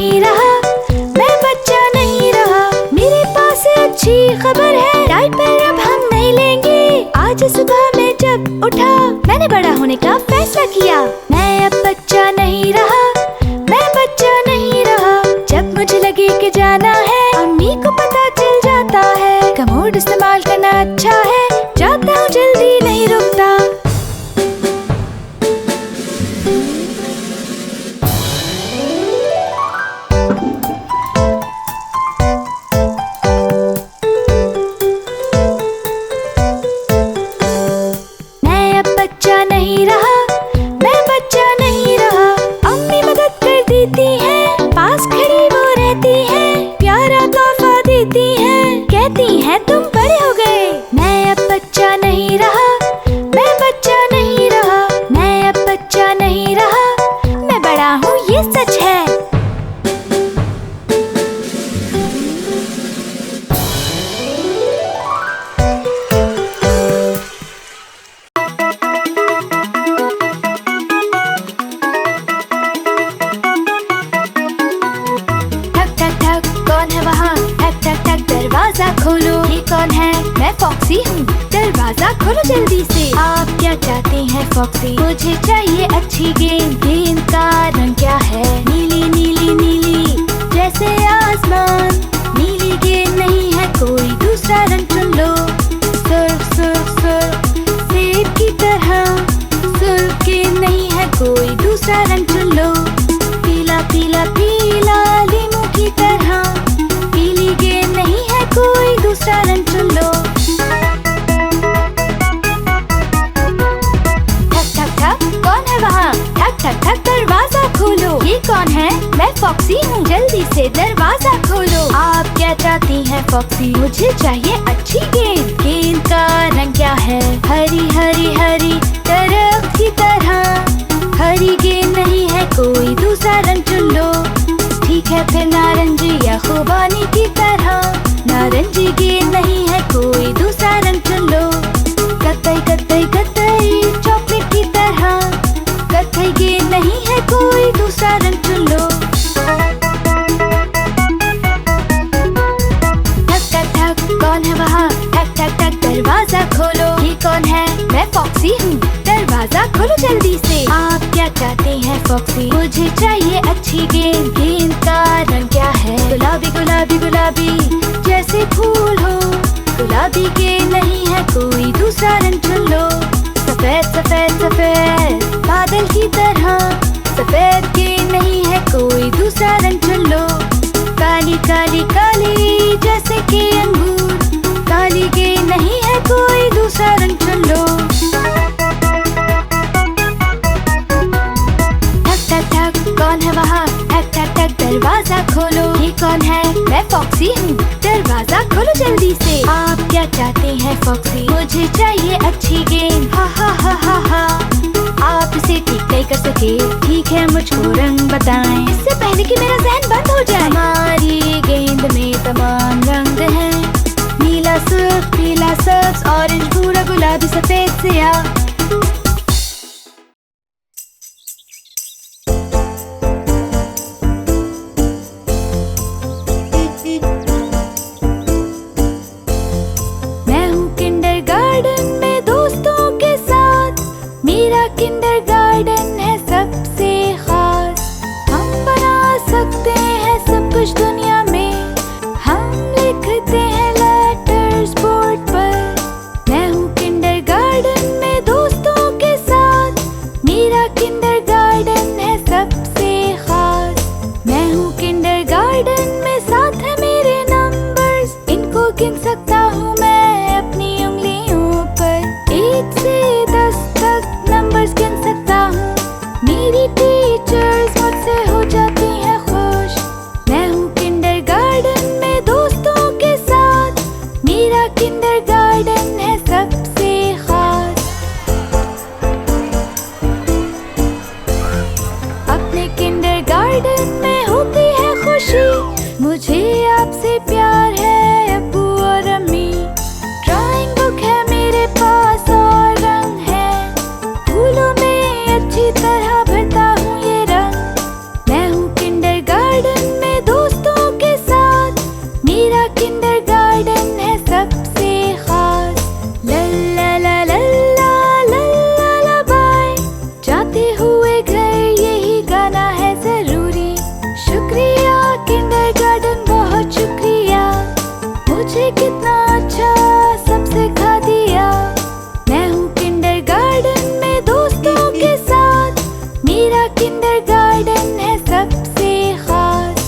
नहीं रहा, मैं बच्चा नहीं रहा। मेरे पास अच्छी खबर है, डायपर अब हम नहीं लेंगे। आज सुबह मैं जब उठा, मैंने बड़ा होने का फैसला किया। मैं अब बच्चा नहीं रहा, मैं बच्चा नहीं रहा। जब मुझे लगे कि जाना है, अम्मी को पता चल जाता है। कमोड इस्तेमाल करना अच्छा है, जाता हूँ जल्दी नहीं रुकता। मैं अब बच्चा नहीं रहा, मैं बच्चा नहीं रहा। अम्मी मदद कर देती हैं, पास खड़ी वो रहती हैं, प्यारा तोहफा देती हैं, कहती हैं तुम बड़े हो गए। मैं अब बच्चा नहीं रहा, मैं बच्चा नहीं रहा। मैं अब बच्चा नहीं रहा, मैं बड़ा हूँ ये सच है। ठक ठक ठक कौन है वहाँ? ठक ठक ठक दरवाजा खोलो। ये कौन है? मैं फॉक्सी हूँ, दरवाजा खोलो जल्दी से। आप क्या चाहते हैं फॉक्सी? मुझे चाहिए अच्छी गेंद। गेंद का रंग क्या है? नीली नीली नीली जैसे आसमान। नीली गेंद नहीं है, कोई दूसरा रंग चुन लो। सुर्ख सुर्ख सुर्ख सेब की तरह। सुर्ख गेंद नहीं है, कोई दूसरा रंग चुन लो। पीला पीला पीला लीमू की तरह। पीली गेंद नहीं है, कोई दूसरा रंग चुन लो। ठक ठक ठक कौन है वहाँ? ठक ठक ठक दरवाजा खोलो। ये कौन है? मैं फॉक्सी हूँ, जल्दी से दरवाजा खोलो। आप क्या चाहती हैं फॉक्सी? मुझे चाहिए अच्छी गेंद। गेंद का रंग क्या है? हरी हरी हरी दरख्त की तरह। हरी गेंद नहीं है, कोई दूसरा रंग चुन लो। ठीक है फिर नारंगी या खुबानी की तरह। नारंगी गेंद नहीं है, कोई दूसरा रंग चुन लो। कत्थई कत्थई कत्थई चॉकलेट की तरह। कत्थई गेंद नहीं है, कोई दूसरा रंग चुन लो। ठक ठक ठक कौन है वहाँ? ठक ठक ठक दरवाजा खोलो। ये कौन है? मैं फॉक्सी हूँ, दरवाजा खोलो जल्दी से। आप क्या चाहते हैं फॉक्सी? मुझे चाहिए अच्छी गेंद। गेंद का रंग क्या है? गुलाबी गुलाबी गुलाबी जैसे फूल हो। गुलाबी गेंद नहीं है, कोई दूसरा रंग चुन लो। सफेद सफेद सफेद बादल की तरह। सफेद गेंद नहीं है, कोई दूसरा रंग चुन लो। काली काली काली जैसे कि अंगूर। काली गेंद नहीं है, कोई दूसरा रंग चुन लो। ठक ठक ठक कौन है वहाँ? ठक ठक ठक दरवाजा खोलो। ये कौन है? मैं फॉक्सी हूँ, दरवाजा खोलो जल्दी से। आप क्या चाहते हैं फॉक्सी? मुझे चाहिए अच्छी गेंद। हा हा हा हा हा। आप इसे ठीक नहीं कर सके, ठीक है मुझको रंग बताएं, इससे पहले कि मेरा ज़हन बंद हो जाए। हमारी गेंद में तमाम रंग हैं। नीला सुर्ख पीला सब्ज ऑरेंज भूरा गुलाबी सफेद स्याह। मैं हूँ किंडरगार्टन में दोस्तों के साथ। मेरा किंडरगार्टन है सबसे खास। हम बना सकते हैं सब कुछ दुनिया में। हम लिखते हैं लेटर्स बोर्ड पर। मैं हूँ किंडरगार्टन में दोस्तों के साथ। मेरा किंडरगार्टन है सबसे खास। मैं हूँ किंडरगार्टन में, साथ है मेरे नंबर्स। इनको गिन सकता हूँ मैं अपनी उंगलियों पर। 1 से 10 तक नंबर्स गिन सकता हूँ। मेरी टीचर्स मुझसे हो जाती हैं खुश। मैं हूँ किंडरगार्टन में दोस्तों के साथ। मेरा किंडरगार्टन है सबसे खास। अपने किंडरगार्टन में होती है खुशी। मुझे आपसे प्यार है अब्बू और अम्मी। ड्राइंग बुक है मेरे पास और रंग है। फूलों में अच्छी तरह भरता हूँ ये रंग। किंडरगार्टन है सबसे खास।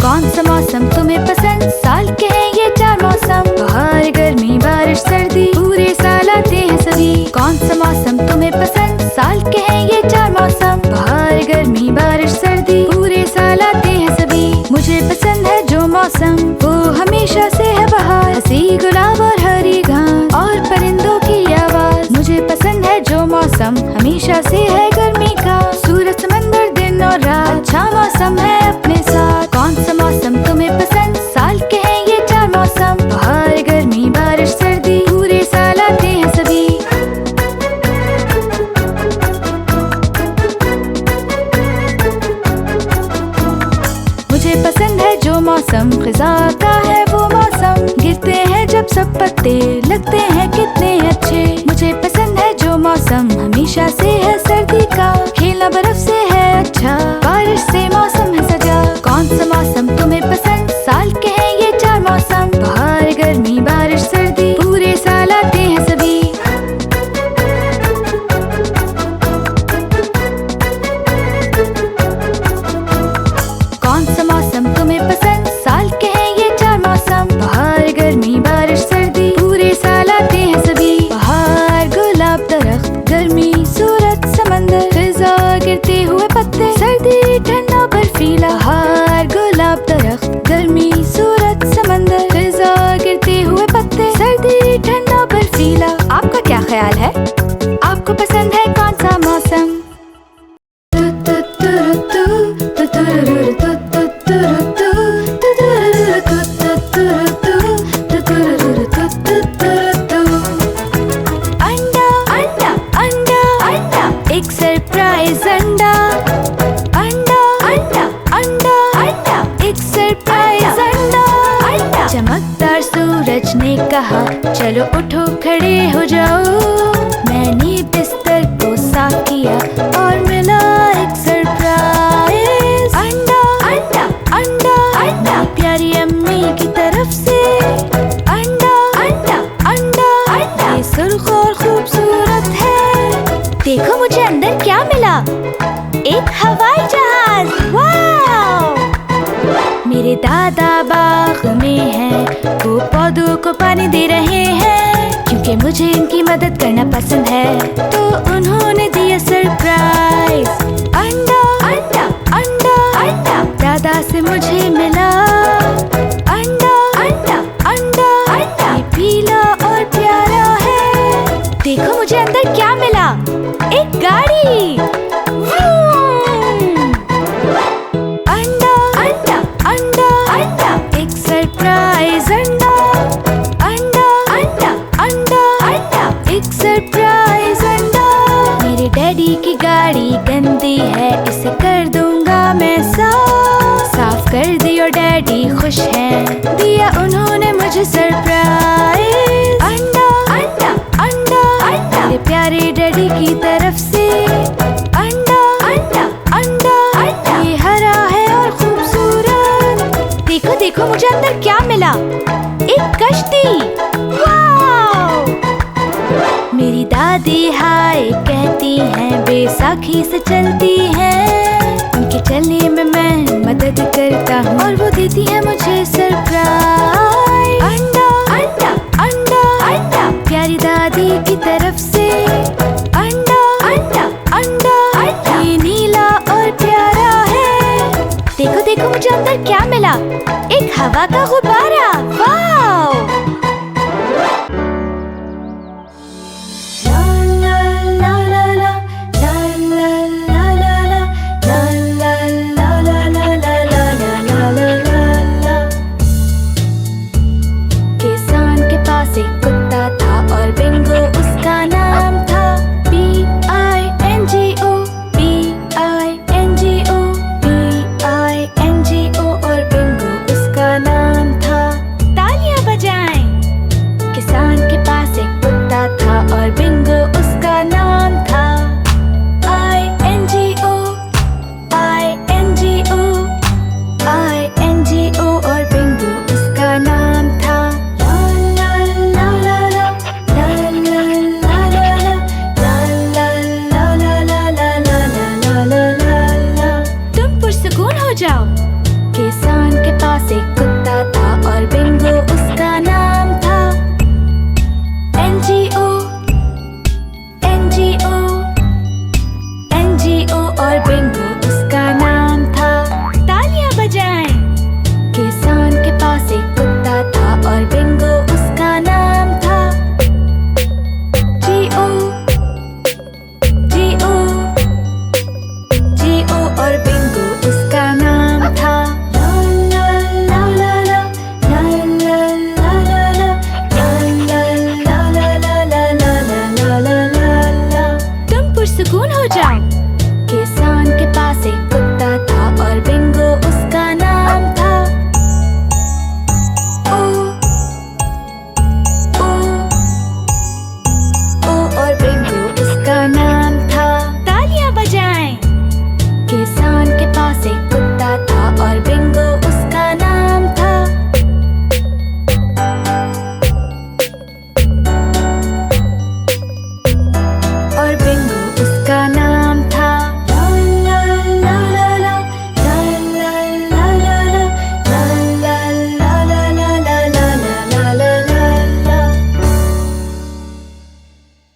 कौन सा मौसम तुम्हें पसंद? साल के हैं ये 4 मौसम, बाहर गर्मी बारिश सर्दी, पूरे साल आते हैं सभी। कौन सा मौसम तुम्हें पसंद? साल के हैं ये 4 मौसम, बाहर गर्मी बारिश सर्दी, पूरे साल आते हैं सभी। मुझे पसंद है जो मौसम वो हमेशा से है बहार, हंसी गुलाब और हरी घास और परिंदों की आवाज। मुझे पसंद है जो मौसम हमेशा से है गर्मी का, सूरज समंदर दिन और रात, अच्छा मौसम है अपने साथ। कौन सा मौसम तुम्हें पसंद? साल के हैं ये 4 मौसम, बाहर गर्मी बारिश सर्दी, पूरे साल आते हैं सभी। मुझे पसंद है जो मौसम खिज़ा का है वो मौसम, गिरते हैं जब सब पत्ते लगते हैं कितने अच्छे। मुझे पसंद है जो मौसम हमेशा से है सर्दी का, खेलना बर्फ से है अच्छा, बारिश से मौसम है सजा। कौन सा मौसम तुम्हें पसंद? साल के हैं ये 4 मौसम, बाहर गर्मी बारिश सर्दी, पूरे साल आते हैं सभी। कौन सा मौसम तुम्हें पसंद? साल के हैं ये 4 मौसम, बाहर गर्मी बारिश सर्दी, पूरे साल आते हैं सभी। बाहर गुलाब दरख्त, गर्मी सूरज समंदर, फिजा गिरते हुए पत्ते, सर्दी ठंडा बर्फीला। बाहर गुलाब दरख्त, गर्मी सूरज समंदर, फिजा गिरते हुए पत्ते, सर्दी ठंडा बर्फीला। आपका क्या ख्याल है? आपको पसंद है कौन सा मौसम? अंडा अंडा अंडा अंडा, एक सरप्राइज अंडा। अंडा अंडा अंडा अंडा, एक सरप्राइज अंडा। अंडा चमकदार सूरज ने कहा चलो उठो खड़े हो जाओ। मैंने बिस्तर को साफ किया और मिला एक सरप्राइज अंडा। अंडा अंडा अंडा, प्यारी अम्मी की तरफ से अंडा। अंडा अंडा अंडा, ये सुर्ख और खूबसूरत है। देखो मुझे अंदर क्या मिला, एक हवाई जहाज। वाव! मेरे दादा बाग में हैं, वो पौधों को पानी दे रहे हैं, क्योंकि मुझे इनकी मदद करना पसंद है तो उन्होंने दिया सरप्राइज अंडा। अंडा अंडा अंडा, दादा से मुझे मिला अंडा। अंडा अंडा अंडा, ये पीला और प्यारा है। देखो मुझे अंदर क्या मिला, एक गाड़ी। अंडा अंडा अंडा अंडा, एक सरप्राइज अंडा। अंडा अंडा अंडा अंडा, एक सरप्राइज अंडा। मेरे डैडी की गाड़ी गंदी है, इसे कर दूंगा मैं साफ। साफ कर दी और डैडी खुश हैं, दिया उन्होंने मुझे सरप्राइज अंडा। अंडा अंडा अंडा, मेरे प्यारे डैडी की तरफ से अंडा। अंडा अंडा अंडा, ये हरा है और खूबसूरत। देखो देखो मुझे अंदर क्या मिला, एक कश्ती। वाव! मेरी दादी हाय कहती हैं, बैसाखी से चलती हैं, उनके चलने में मैं मदद करता हूँ और वो देती है मुझे सरप्राइज अंडा। अंडा अंडा अंडा, प्यारी दादी की तरफ से अंडा। अंडा अंडा अंडा, ये नीला और प्यारा है। देखो देखो मुझे अंदर क्या मिला, एक हवा का गुब्बारा।